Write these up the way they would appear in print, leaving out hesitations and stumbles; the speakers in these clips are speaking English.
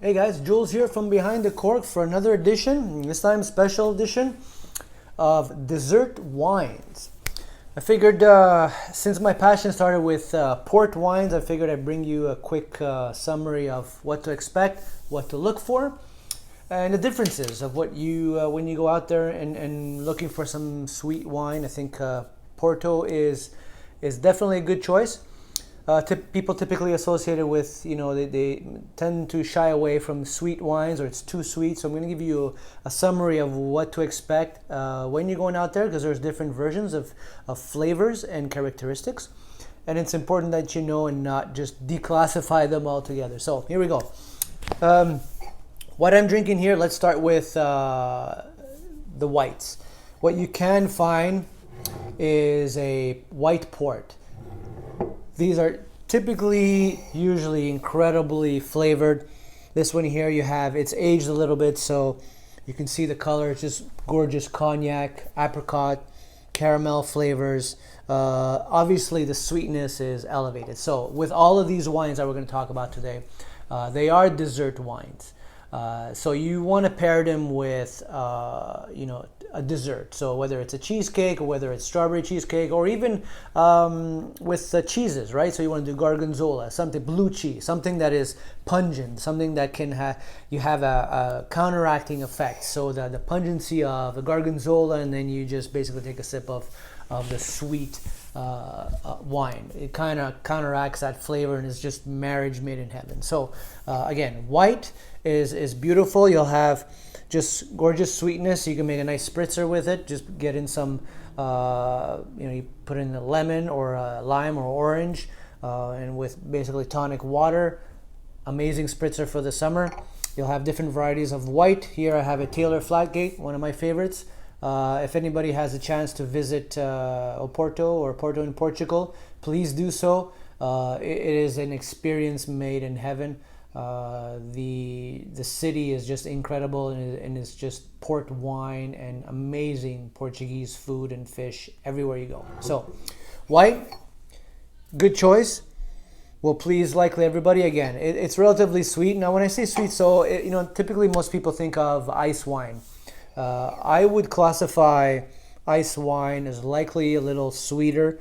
Hey guys, Jules here from Behind the Cork for another edition, this time special edition of dessert wines. I figured since my passion started with port wines, I figured I'd bring you a quick summary of what to expect, what to look for, and the differences of what you when you go out there and looking for some sweet wine. I think Porto is definitely a good choice. People typically associated with, they tend to shy away from sweet wines or it's too sweet. So I'm going to give you a summary of what to expect when you're going out there, because there's different versions of flavors and characteristics. And it's important that you know and not just declassify them altogether. So here we go. What I'm drinking here, let's start with the whites. What you can find is a white port. These are usually incredibly flavored. This one here it's aged a little bit, so you can see the color. It's just gorgeous cognac, apricot, caramel flavors. Obviously the sweetness is elevated. So with all of these wines that we're going to talk about today, they are dessert wines. So you want to pair them with, a dessert. So whether it's a cheesecake or whether it's strawberry cheesecake or even with the cheeses, right? So you want to do gorgonzola, something blue cheese, something that is pungent, something that can have a counteracting effect. So the pungency of the gorgonzola, and then you just basically take a sip of the sweet wine. It kind of counteracts that flavor and is just marriage made in heaven. So again, white is beautiful. You'll have just gorgeous sweetness. You can make a nice spritzer with it. Just get in some, you put in a lemon or a lime or orange, and with basically tonic water. Amazing spritzer for the summer. You'll have different varieties of white. Here I have a Taylor Flatgate, one of my favorites. If anybody has a chance to visit Oporto or Porto in Portugal, please do so. It is an experience made in heaven. The city is just incredible, and it's just port wine and amazing Portuguese food and fish everywhere you go. So white, good choice, will please likely everybody. Again, it's relatively sweet. Now when I say sweet, so typically most people think of ice wine. I would classify ice wine as likely a little sweeter.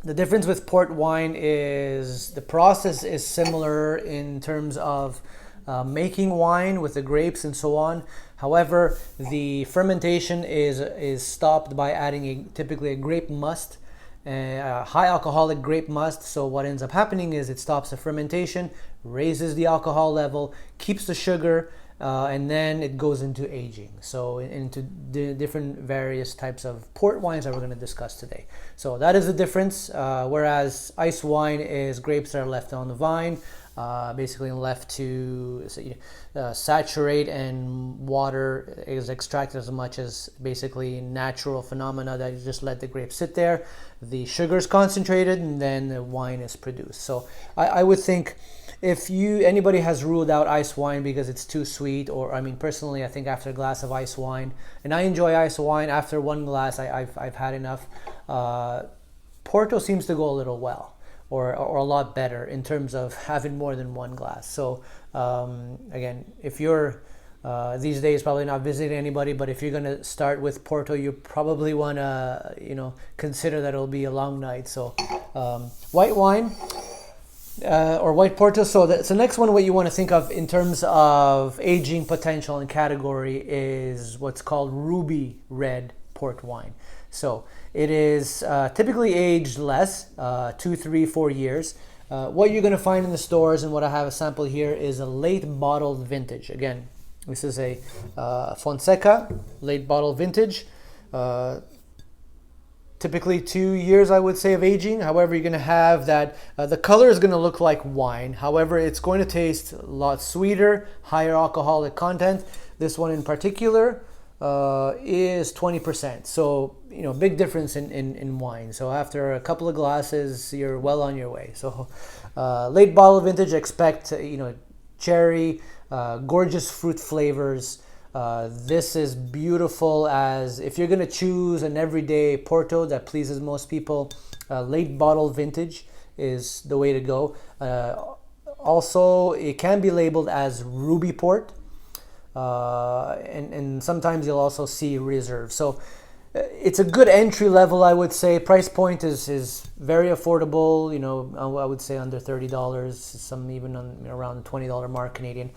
The difference with port wine is the process is similar in terms of making wine with the grapes and so on. However, the fermentation is stopped by adding typically a grape must, a high alcoholic grape must. So what ends up happening is it stops the fermentation, raises the alcohol level, keeps the sugar, and then it goes into aging, so into different various types of port wines that we're going to discuss today. So that is the difference. Whereas ice wine is grapes that are left on the vine, basically left to saturate, and water is extracted as much as basically natural phenomena that you just let the grapes sit there. The sugar is concentrated, and then the wine is produced. So I would think, if anybody has ruled out ice wine because it's too sweet, or personally, I think after a glass of ice wine, and I enjoy ice wine, after one glass, I've had enough. Porto seems to go a little well, or a lot better in terms of having more than one glass. So again, if you're these days probably not visiting anybody, but if you're going to start with Porto, you probably want to consider that it'll be a long night. So white wine. Or white Porto. So the next one, what you want to think of in terms of aging potential and category, is what's called ruby red port wine. So it is typically aged less, 2, 3, 4 years. What you're going to find in the stores, and what I have a sample here, is a late bottled vintage. Again, this is a Fonseca late bottled vintage. Typically 2 years, I would say, of aging. However, you're going to have that, the color is going to look like wine. However, it's going to taste a lot sweeter, higher alcoholic content. This one in particular is 20%. So, big difference in wine. So after a couple of glasses, you're well on your way. So late bottle vintage, expect, cherry, gorgeous fruit flavors. This is beautiful. As if you're going to choose an everyday Porto that pleases most people, late bottle vintage is the way to go. Also, it can be labeled as ruby port, and sometimes you'll also see reserve. So it's a good entry level, I would say. Price point is very affordable. You know, I would say under $30. Some even on around the $20 mark Canadian.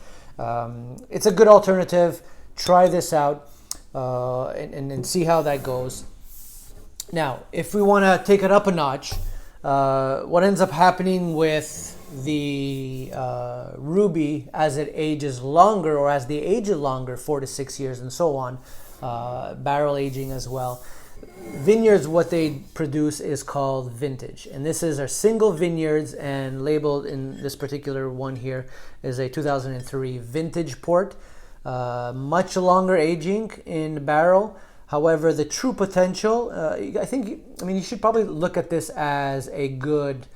It's a good alternative. Try this out and see how that goes. Now, if we want to take it up a notch, what ends up happening with the ruby as it ages longer, or as they age it longer, 4 to 6 years and so on, barrel aging as well. Vineyards, what they produce is called vintage, and this is our single vineyards, and labeled in this particular one here is a 2003 vintage port. Much longer aging in barrel. However, the true potential, I mean, you should probably look at this as a good,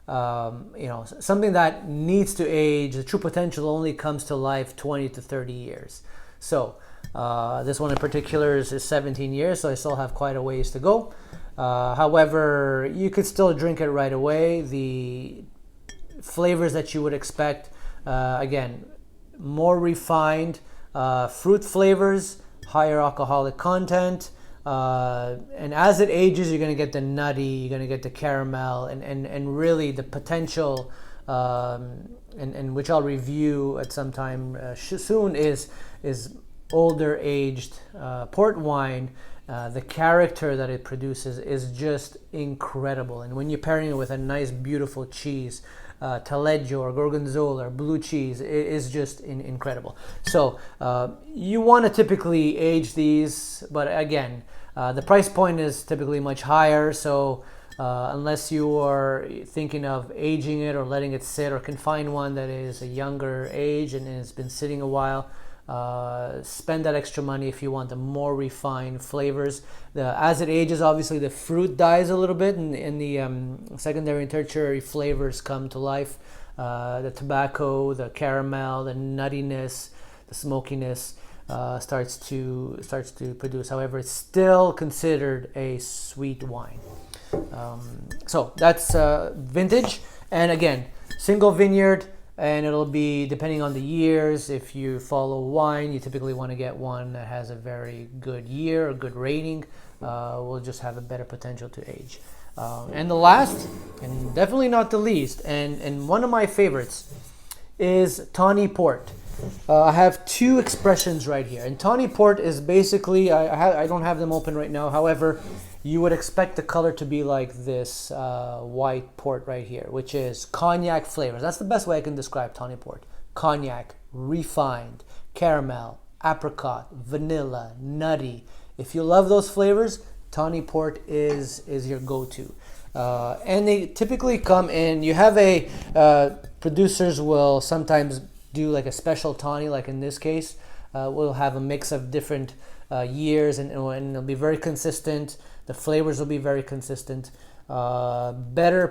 something that needs to age. The true potential only comes to life 20 to 30 years. So this one in particular is 17 years, so I still have quite a ways to go. However, you could still drink it right away. The flavors that you would expect, again, more refined fruit flavors, higher alcoholic content, and as it ages, you're going to get the nutty, you're going to get the caramel, and really the potential, and which I'll review at some time soon, is older aged port wine. The character that it produces is just incredible, and when you're pairing it with a nice, beautiful cheese, taleggio or gorgonzola or blue cheese, it is just incredible. So you want to typically age these, but again, the price point is typically much higher. So unless you are thinking of aging it or letting it sit, or can find one that is a younger age and has been sitting a while, spend that extra money if you want the more refined flavors. As it ages, obviously the fruit dies a little bit, and the secondary and tertiary flavors come to life. The tobacco, the caramel, the nuttiness, the smokiness starts to produce. However, it's still considered a sweet wine. So that's vintage, and again, single vineyard. And it'll be, depending on the years, if you follow wine, you typically want to get one that has a very good year, a good rating. Will just have a better potential to age. And the last, and definitely not the least, and one of my favorites, is tawny port. I have two expressions right here. And tawny port is basically, I don't have them open right now. However, you would expect the color to be like this white port right here, which is cognac flavors. That's the best way I can describe tawny port. Cognac, refined, caramel, apricot, vanilla, nutty. If you love those flavors, tawny port is your go-to. And they typically come in, you have producers will sometimes do like a special tawny, like in this case. We'll have a mix of different years, and it'll be very consistent. The flavors will be very consistent. Lower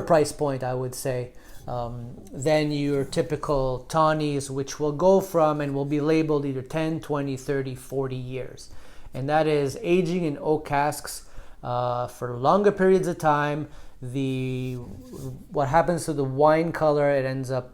price point, I would say, than your typical tawnies, which will go from and will be labeled either 10, 20, 30, 40 years. And that is aging in oak casks for longer periods of time. What happens to the wine color, it ends up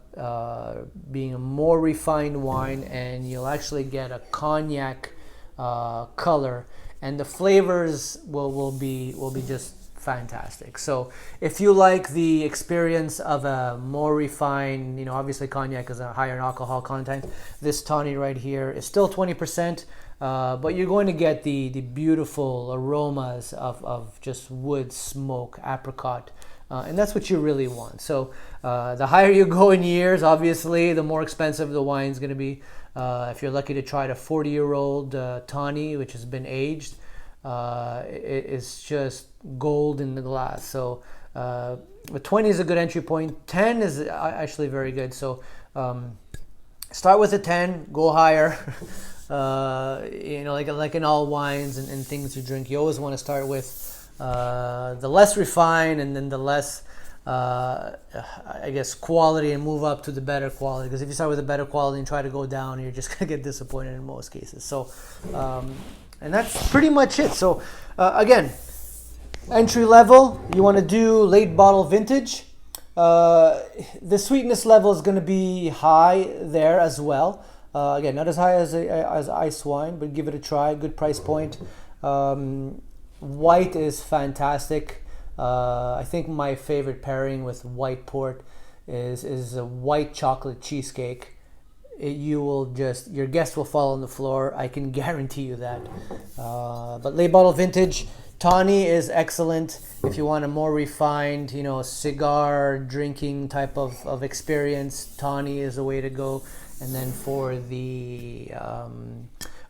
being a more refined wine, and you'll actually get a cognac color, and the flavors will be just fantastic. So if you like the experience of a more refined, obviously cognac is a higher alcohol content, this tawny right here is still 20%, but you're going to get the beautiful aromas of just wood, smoke, apricot, and that's what you really want. So the higher you go in years, obviously, the more expensive the wine's going to be. If you're lucky to try a 40-year-old tawny, which has been aged, it is just gold in the glass. So 20 is a good entry point. 10 is actually very good. So start with a 10, go higher. Like in all wines and things you drink, you always want to start with the less refined, and then the less quality, and move up to the better quality. Because if you start with the better quality and try to go down, you're just gonna get disappointed in most cases. So and that's pretty much it. So again, entry level, you want to do late bottle vintage. The sweetness level is going to be high there as well. Again, not as high as ice wine, but give it a try. Good price point. White is fantastic. I think my favorite pairing with white port is a white chocolate cheesecake. Your guest will fall on the floor. I can guarantee you that. But late bottle vintage, tawny is excellent if you want a more refined, cigar drinking type of experience. Tawny is the way to go. And then for the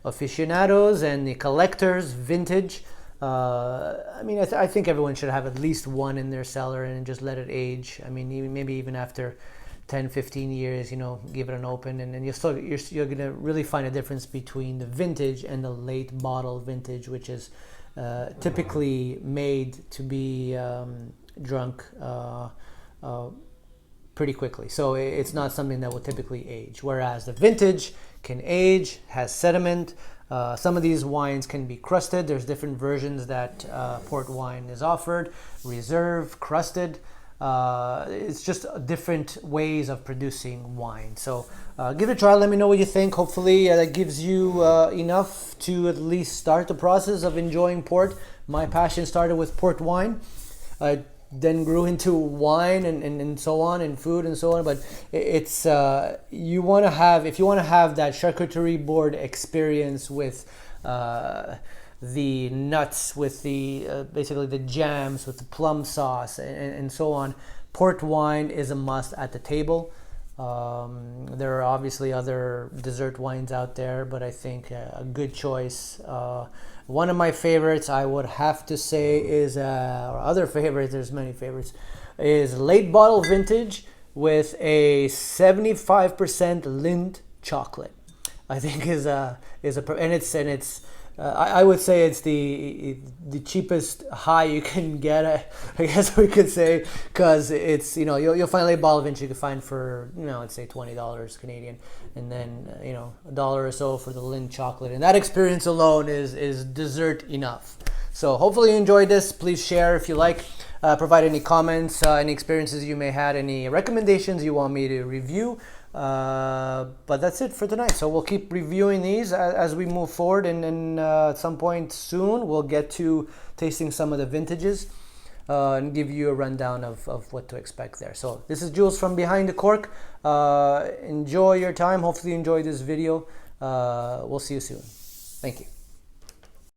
aficionados and the collectors, vintage. I think everyone should have at least one in their cellar and just let it age. Maybe even after 10, 15 years, give it an open, and then you're going to really find a difference between the vintage and the late bottle vintage, which is typically made to be drunk pretty quickly. So it's not something that will typically age, whereas the vintage can age, has sediment. Some of these wines can be crusted. There's different versions that port wine is offered, reserve, crusted. It's just different ways of producing wine. So give it a try. Let me know what you think. Hopefully that gives you enough to at least start the process of enjoying port. My passion started with port wine. Then grew into wine and so on, and food and so on. But it's if you want to have that charcuterie board experience with the nuts, with the basically the jams, with the plum sauce and so on, port wine is a must at the table. There are obviously other dessert wines out there, but I think a good choice. One of my favorites, I would have to say, is or other favorites. There's many favorites. Is late bottle vintage with a 75% Lindt chocolate. I think is a and it's. I would say it's the cheapest high you can get, I guess we could say, because it's you'll find late bottle vintage you can find for let's say $20 Canadian, and then $1 or so for the Lindt chocolate, and that experience alone is dessert enough. So hopefully you enjoyed this. Please share if you like. Provide any comments, any experiences you may had, any recommendations you want me to review. But that's it for tonight. So we'll keep reviewing these as we move forward, and then at some point soon we'll get to tasting some of the vintages and give you a rundown of what to expect there. So this is Jules from Behind the Cork. Enjoy your time. Hopefully you enjoyed this video. We'll see you soon. Thank you.